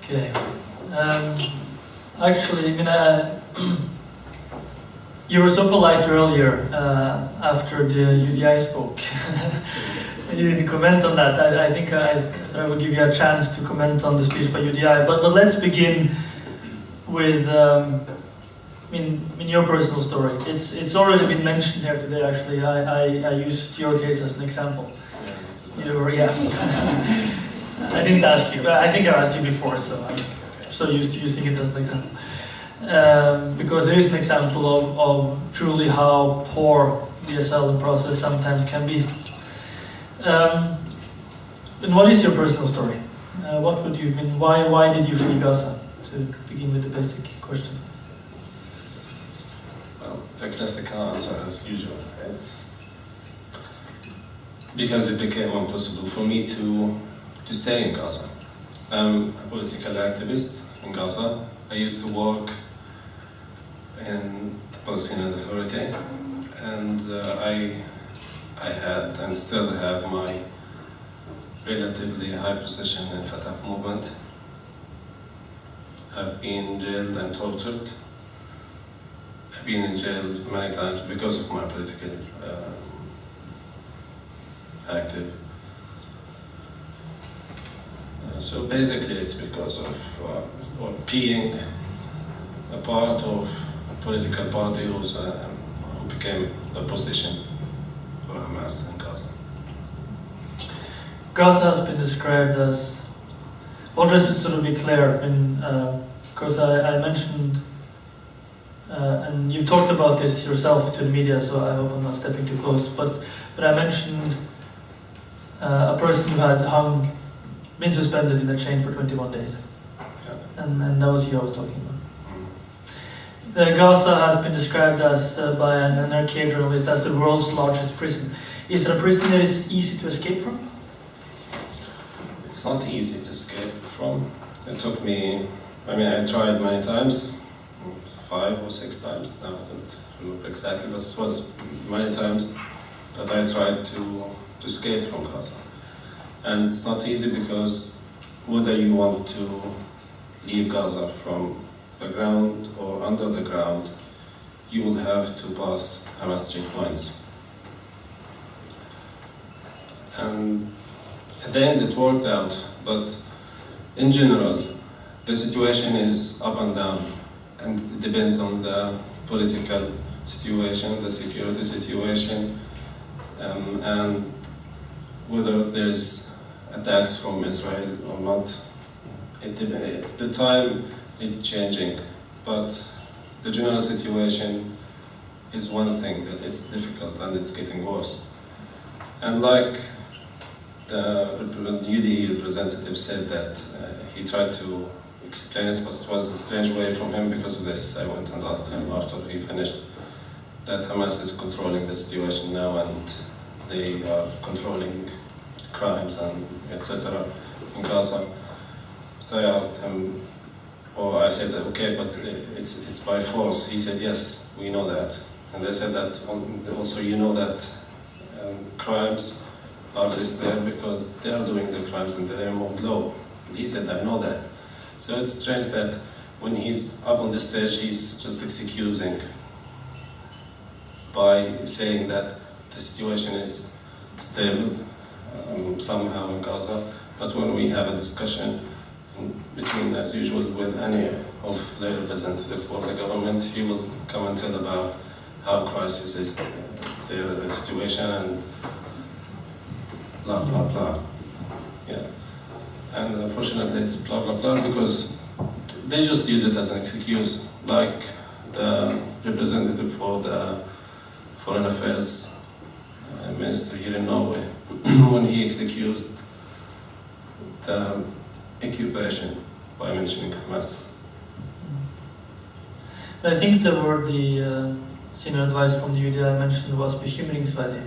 Okay. Actually, you were so polite earlier after the UDI spoke. You didn't comment on that. I think I thought I would give you a chance to comment on the speech by UDI. But let's begin with your personal story. It's already been mentioned here today. Actually, I used your case as an example. Yeah. I didn't ask you. I think I asked you before, so I'm so used to using it as an example. Because it is an example of truly how poor the asylum process sometimes can be. And what is your personal story? What would you mean? Why did you flee Gaza? To begin with the basic question. Well, the classical answer, as usual, it's because it became impossible for me to stay in Gaza. I'm a political activist in Gaza. I used to work in the Palestinian Authority, and I had and still have my relatively high position in Fatah movement. I've been jailed and tortured. I've been in jail many times because of my political active. So basically it's because of being a part of a political party who became the opposition for Hamas in Gaza. Gaza has been described as, well, just to sort of be clear, because I mentioned, and you've talked about this yourself to the media, so I hope I'm not stepping too close, but I mentioned a person who had been suspended in a chain for 21 days. Yeah. And that was you I was talking about. Gaza has been described as, by an arcade journalist, as the world's largest prison. Is it a prison that is easy to escape from? It's not easy to escape from. It took me, I tried many times, 5 or 6 times, now I don't remember exactly, but it was many times that I tried to escape from Gaza. And it's not easy because whether you want to leave Gaza from the ground or under the ground, you will have to pass Hamas checkpoints. And at the end it worked out, but in general, the situation is up and down, and it depends on the political situation, the security situation, and whether there's attacks from Israel or not. The time is changing, but the general situation is one thing, that it's difficult and it's getting worse. And like the UDI representative said that he tried to explain it, but it was a strange way from him. Because of this, I went and asked him after he finished that Hamas is controlling the situation now and they are controlling crimes and etc. in Gaza. But I asked him, or I said, okay, but it's by force. He said, yes, we know that. And they said that also you know that crimes are listed there because they are doing the crimes in the name of law. And he said, I know that. So it's strange that when he's up on the stage, he's just excusing by saying that the situation is stable somehow in Gaza, but when we have a discussion between, as usual, with any of the representative for the government, he will come and tell about how crisis is the situation and blah blah blah. Yeah, and unfortunately it's blah blah blah because they just use it as an excuse, like the representative for the Foreign Affairs Minister here in Norway when he excused the occupation by mentioning Hamas. I think the word the senior advisor from the UDI mentioned was bekymringsverdig.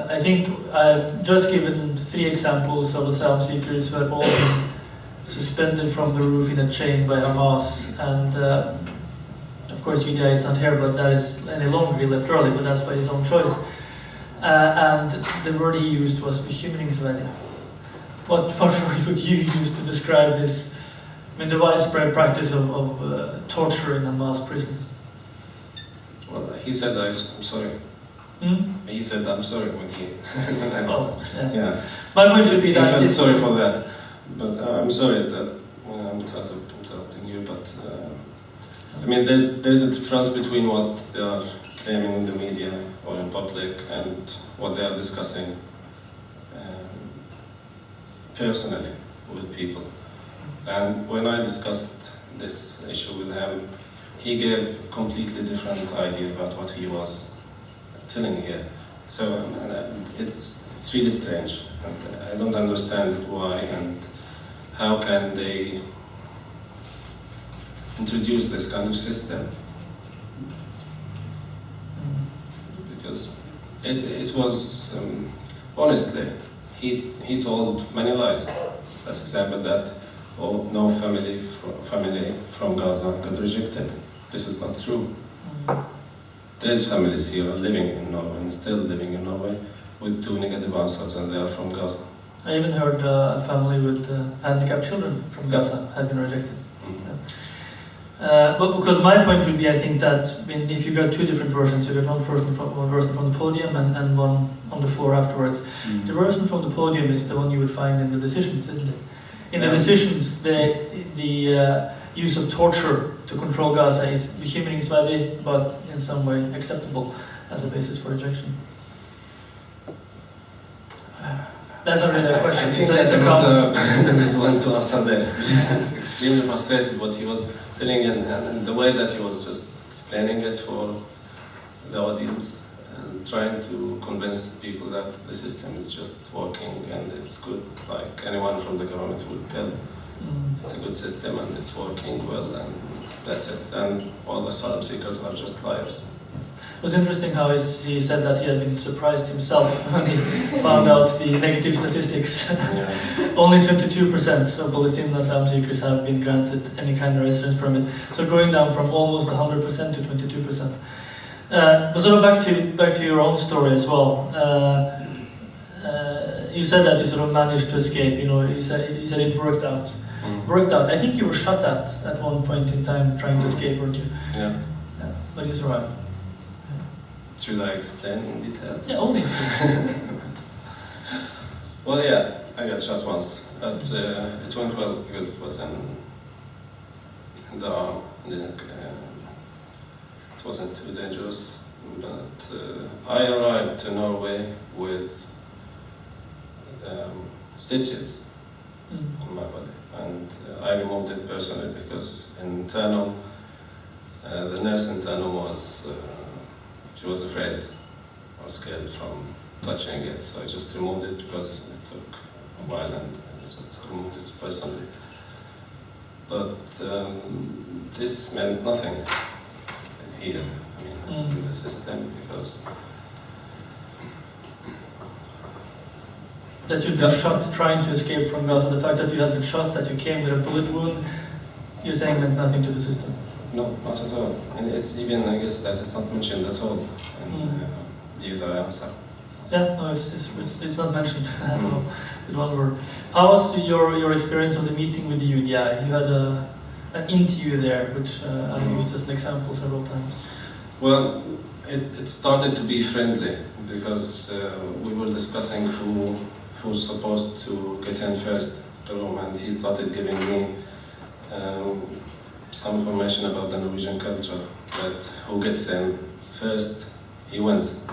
I think I've just given 3 examples of asylum seekers who have all been suspended from the roof in a chain by Hamas, and of course UDI is not here, but that is any longer, he left early, but that's by his own choice. And the word he used was bekymringsverdig. What word would you use to describe this I mean, the widespread practice of torture in Hamas prisons. Well, he said, I'm sorry. He said, I'm sorry when he... yeah. My point would be that... I'm sorry for that. But I'm sorry that I'm interrupting you, but... I mean, there's a difference between what they are claiming in the media or in public and what they are discussing personally with people. And when I discussed this issue with him, he gave a completely different idea about what he was telling here. So it's really strange, and I don't understand why and how can they introduce this kind of system. Because it was, honestly, he told many lies. As example that, oh, no family from Gaza got rejected. This is not true. There's families here living in Norway and still living in Norway with 2 negative answers, and they are from Gaza. I even heard a family with handicapped children from Gaza had been rejected. But because my point would be, I think that if you got 2 different versions, you get one version from the podium and one on the floor afterwards. The version from the podium is the one you would find in the decisions, isn't it? In the decisions, the use of torture to control Gaza is bekymringsverdig, but in some way acceptable as a basis for rejection. That's not really a question. I think that's a good one to answer this, because it's extremely frustrated what he was telling and the way that he was just explaining it for the audience and trying to convince people that the system is just working and it's good, like anyone from the government would tell. It's a good system and it's working well and that's it. And all the asylum seekers are just liars. It was interesting how he said that he had been surprised himself when he found out the negative statistics. Only 22% of Palestinian asylum seekers have been granted any kind of residence permit. So going down from almost 100% to 22%. But sort of back to your own story as well. You said that you sort of managed to escape. You said it worked out. Worked out. I think you were shot at one point in time trying to escape, weren't you? Yeah. But you survived. Should I explain in detail? Yeah, only. Well, yeah, I got shot once, but it went well because it was in the arm. It wasn't too dangerous, but I arrived to Norway with stitches on my body, and I removed it personally because in Ternum, the nurse in Ternum was. She was afraid or scared from touching it, so I just removed it because it took a while and I just removed it personally. But this meant nothing here, in the system, because... That you'd been shot trying to escape from Gaza, the fact that you had been shot, that you came with a bullet wound, you're saying meant nothing to the system? No, not at all. And it's even, I guess, that it's not mentioned at all in the answer. Yeah, no, it's not mentioned at all in one word. How was your experience of the meeting with the UDI? You had an interview there, which I used as an example several times. Well, it started to be friendly because we were discussing who's supposed to get in first the room, and he started giving me some information about the Norwegian culture, that who gets in first, he wins.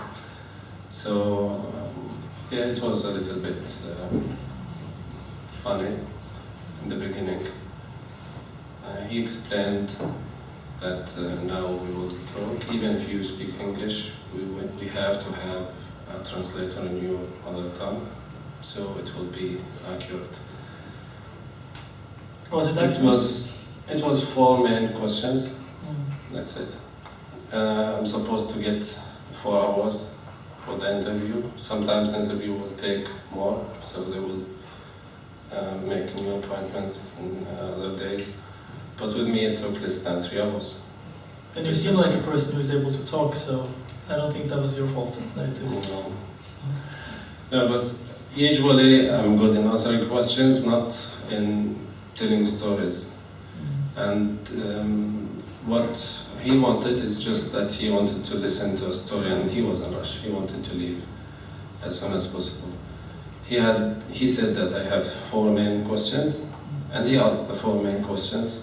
So, yeah, it was a little bit funny in the beginning. He explained that now we will talk, even if you speak English, we have to have a translator in your mother tongue, so it will be accurate. Was it accurate? It was 4 main questions, that's it. I'm supposed to get 4 hours for the interview. Sometimes the interview will take more, so they will make a new appointment in other days. But with me it took less than 3 hours. And you seem like a person who is able to talk, so I don't think that was your fault. No, but usually I'm good in answering questions, not in telling stories. And what he wanted is just that he wanted to listen to a story, and he was in a rush. He wanted to leave as soon as possible. He said that I have 4 main questions, and he asked the 4 main questions,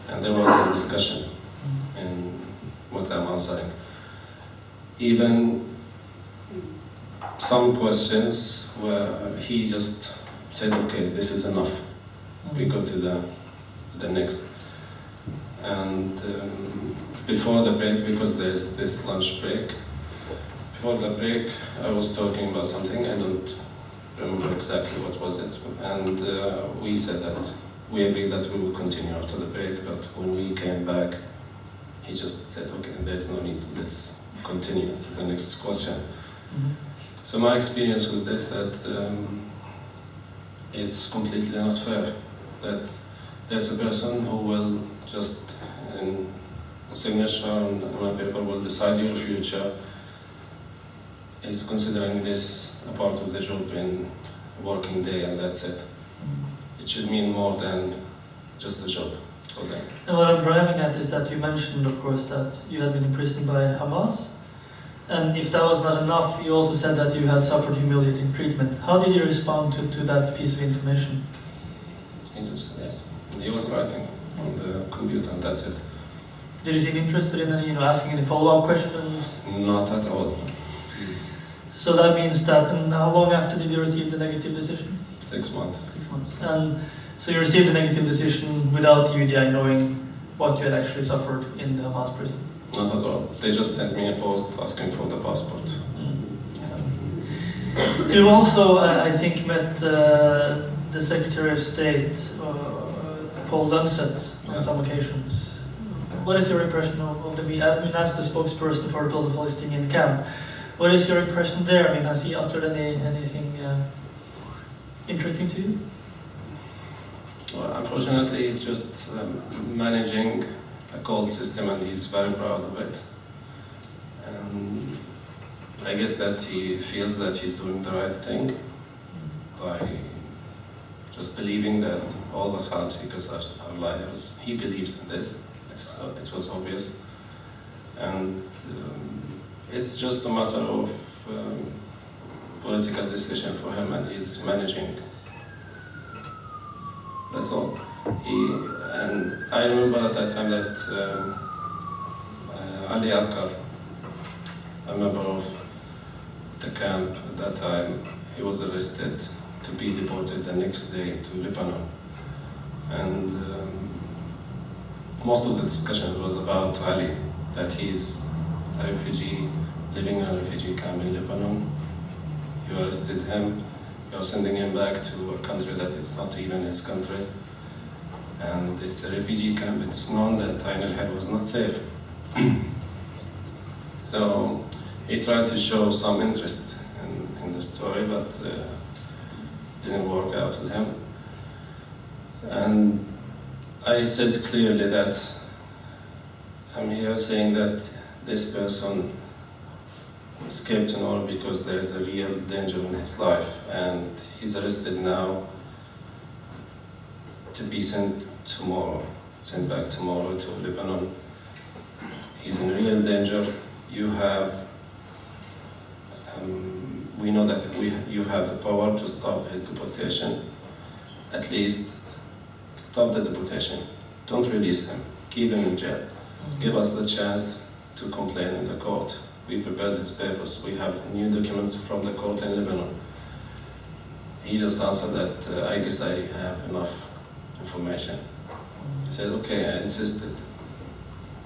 and there was a discussion in what I'm answering. Even some questions where he just said, okay, this is enough. We go to the next. And before the break, because there's this lunch break, before the break I was talking about something, I don't remember exactly what was it. And we said that we agreed that we will continue after the break, but when we came back, he just said, okay, there's no need, let's continue to the next question. So my experience with this, that it's completely not fair, that there's a person who will just, in a signature on a paper, will decide your future, is considering this a part of the job in working day, and that's it. It should mean more than just a job for them. And what I'm driving at is that you mentioned, of course, that you had been imprisoned by Hamas. And if that was not enough, you also said that you had suffered humiliating treatment. How did you respond to that piece of information? He just said yes. He was writing on the computer, and that's it. Did you seem interested in any, asking any follow-up questions? Not at all. So that means that, and how long after did you receive the negative decision? 6 months. 6 months. And so you received the negative decision without UDI knowing what you had actually suffered in the Hamas prison? Not at all. They just sent me a post asking for the passport. Yeah. You also, I think, met the Secretary of State, Paul Dunsett, on some occasions. What is your impression of the meeting? I mean, as the spokesperson for the Palestinian camp, what is your impression there? I mean, has he uttered anything interesting to you? Well, unfortunately, he's just managing a cold system, and he's very proud of it. And I guess that he feels that he's doing the right thing by just believing that all asylum seekers are liars. He believes in this. It was obvious. And it's just a matter of political decision for him, and he's managing. That's all. And I remember at that time that Ali Akar, a member of the camp at that time, he was arrested to be deported the next day to Lebanon. And most of the discussion was about Ali, that he's a refugee, living in a refugee camp in Lebanon. You arrested him, you're sending him back to a country that is not even his country. And it's a refugee camp. It's known that Ain al-Hel was not safe. So he tried to show some interest in the story, but didn't work out with him. And I said clearly that I'm here saying that this person escaped in order because there is a real danger in his life, and he's arrested now to be sent back tomorrow to Lebanon. He's in real danger. You have, we know that you have the power to stop his deportation. At least stop the deportation. Don't release him. Keep him in jail. Give us the chance to complain in the court. We prepared his papers. We have new documents from the court in Lebanon. He just answered that, I guess I have enough information. He said, okay, I insisted.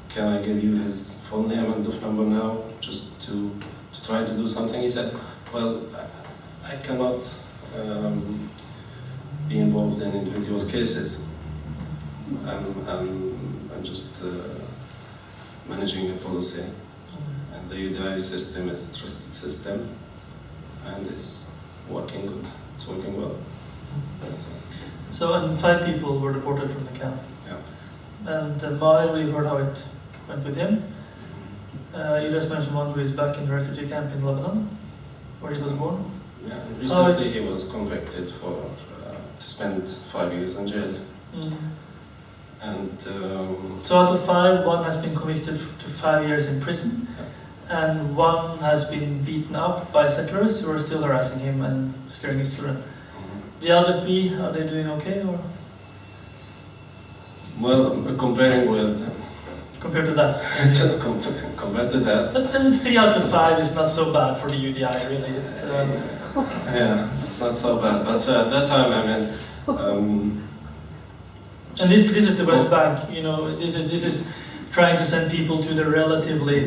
Can I give you his full name and DUF number now, just to try to do something? He said, well, I cannot be involved in individual cases. I'm just managing a policy. And the UDI system is a trusted system, and it's working good. It's working well. So, and 5 people were deported from the camp. Yeah. And Mahir, we heard how it went with him. You just mentioned one who is back in the refugee camp in Lebanon, where he was born. Yeah, recently he was convicted for to spend 5 years in jail. And so out of 5, 1 has been convicted to 5 years in prison, and 1 has been beaten up by settlers who are still harassing him and scaring his children. The other 3, are they doing okay, or? Well, compared to that. compared to that. But then 3 out of 5 is not so bad for the UDI, really. It's yeah, it's not so bad. But at that time, I mean. And this is the West Bank. You know, this is trying to send people to the relatively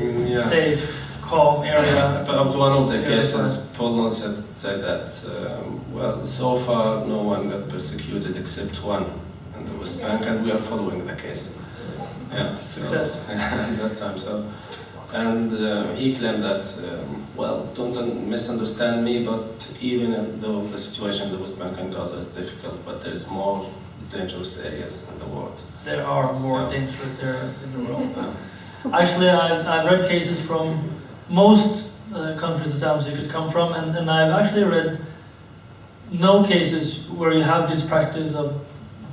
safe, calm area. About one of the cases, Poland said that well, so far no one got persecuted except 1 in the West Bank, and we are following the case. Yeah, success. So, at that time, so, and he claimed that well, don't misunderstand me, but even though the situation in the West Bank and Gaza is difficult, but there is more dangerous areas in the world. There are more dangerous areas in the world. Actually, I've read cases from most countries asylum seekers come from, and I've actually read no cases where you have this practice of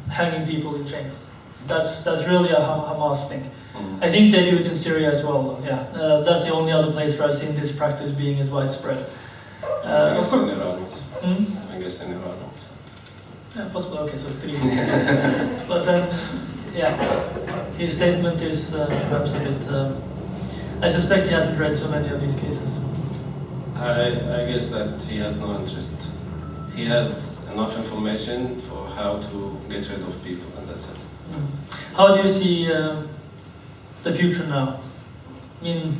hanging people in chains. That's really a Hamas thing. I think they do it in Syria as well, though. Yeah, that's the only other place where I've seen this practice being as widespread. I guess in Iran also. I guess in Iran also. Yeah, possible. Okay, so 3. But then, yeah, his statement is perhaps a bit. I suspect he hasn't read so many of these cases. I guess that he has no interest. He has enough information for how to get rid of people, and that's it. How do you see the future now? I mean,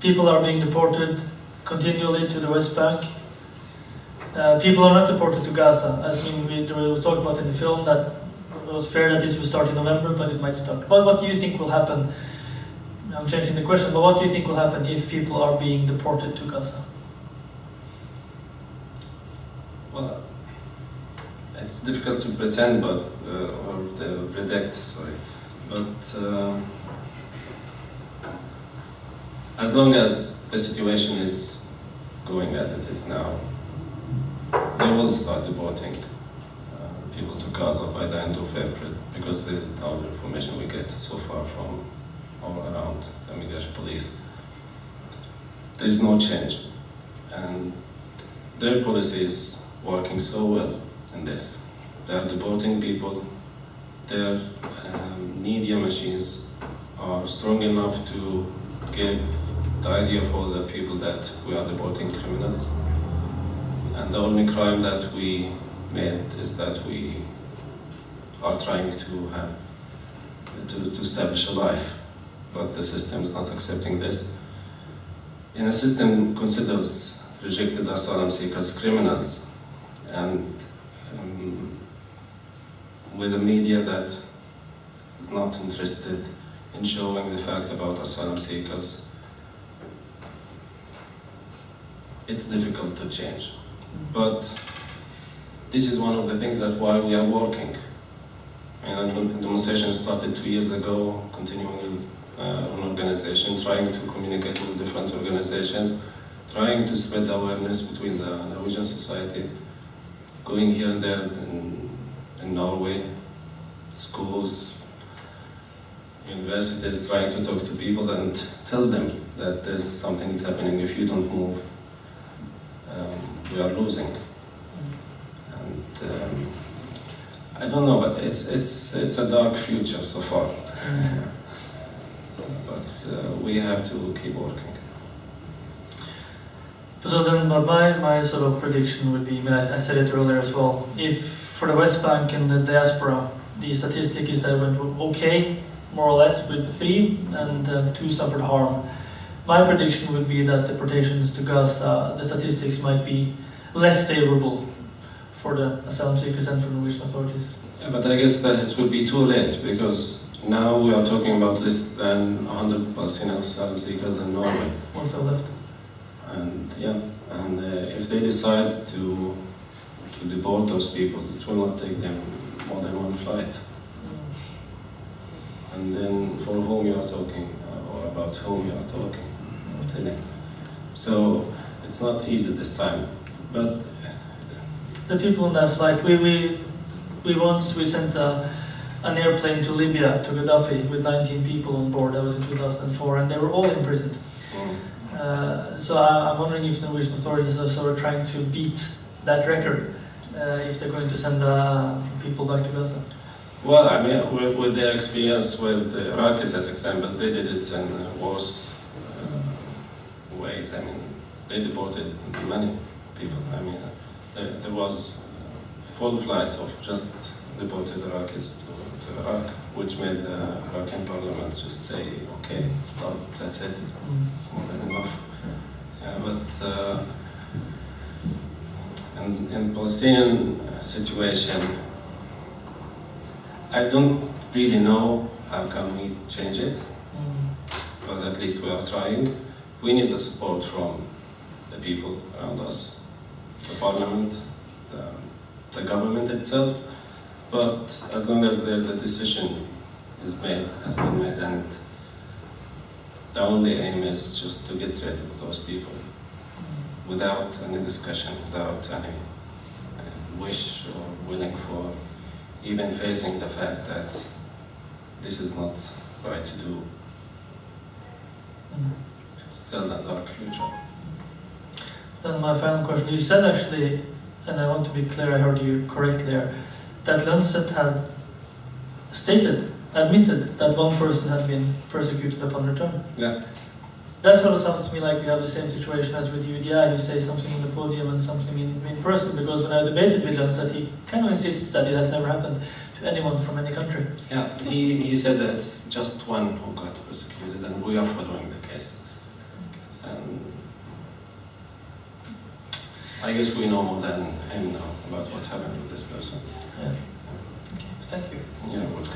people are being deported continually to the West Bank. People are not deported to Gaza, as we was talking about in the film, that it was fair that this would start in November, but it might start. But what do you think will happen? I'm changing the question, but what do you think will happen if people are being deported to Gaza? Well, it's difficult to pretend, but or to predict. Sorry, but as long as the situation is going as it is now, they will start deporting people to Gaza by the end of April, because this is now the information we get so far from all around the immigration police. There is no change, and their policy is working so well in this. They are deporting people. Their media machines are strong enough to give the idea for the people that we are deporting criminals. And the only crime that we made is that we are trying to establish a life, but the system is not accepting this. And the system considers rejected asylum seekers criminals, and with a media that is not interested in showing the fact about asylum seekers, it's difficult to change. But this is one of the things that why we are working. And the demonstration started 2 years ago, continuing an organization, trying to communicate with different organizations, trying to spread awareness between the Norwegian society, going here and there in Norway, schools, universities, trying to talk to people and tell them that there's something that's happening. If you don't move, we are losing. And I don't know, but it's a dark future so far. But we have to keep working. So then, my sort of prediction would be, I mean, I said it earlier as well, if for the West Bank and the diaspora, the statistic is that it went okay, more or less, with 3, and 2 suffered harm. My prediction would be that deportations to Gaza, the statistics might be less favorable for the asylum seekers and for the Norwegian authorities. Yeah, but I guess that it will be too late, because now we are talking about less than 100 Palestinian asylum seekers in Norway. What's left? And yeah, and if they decide to deport those people, it will not take them more than 1 flight. And then for whom you are talking, or about whom you are talking, so it's not easy this time. But the people on that flight, we once sent a an airplane to Libya, to Gaddafi, with 19 people on board. That was in 2004, and they were all imprisoned. So I'm wondering if Norwegian authorities are sort of trying to beat that record, if they're going to send people back to Gaza. Well, I mean, with their experience with the Iraqis, as example, they did it in worse ways. I mean, they deported many people. I mean, there was full flights of just deported Iraqis to Iraq, which made the Iraqi parliament just say, okay, stop, that's it, it's more than enough. Yeah, but in Palestinian situation, I don't really know how can we change it, but at least we are trying. We need the support from the people around us, the parliament, the government itself. But as long as there's a decision has been made, and the only aim is just to get rid of those people without any discussion, without any wish or willing for even facing the fact that this is not right to do. It's still a dark future. Then my final question, you said actually, and I want to be clear, I heard you correctly here, that Lønseth had admitted that one person had been persecuted upon return. Yeah. That sort of sounds to me like we have the same situation as with UDI. You say something on the podium and something in person, because when I debated with Lønseth, he kind of insists that it has never happened to anyone from any country. Yeah, he said that it's just one who got persecuted, and we are following the case. And I guess we know more than him now about what happened with this person. Yeah. Okay, thank you. You're welcome.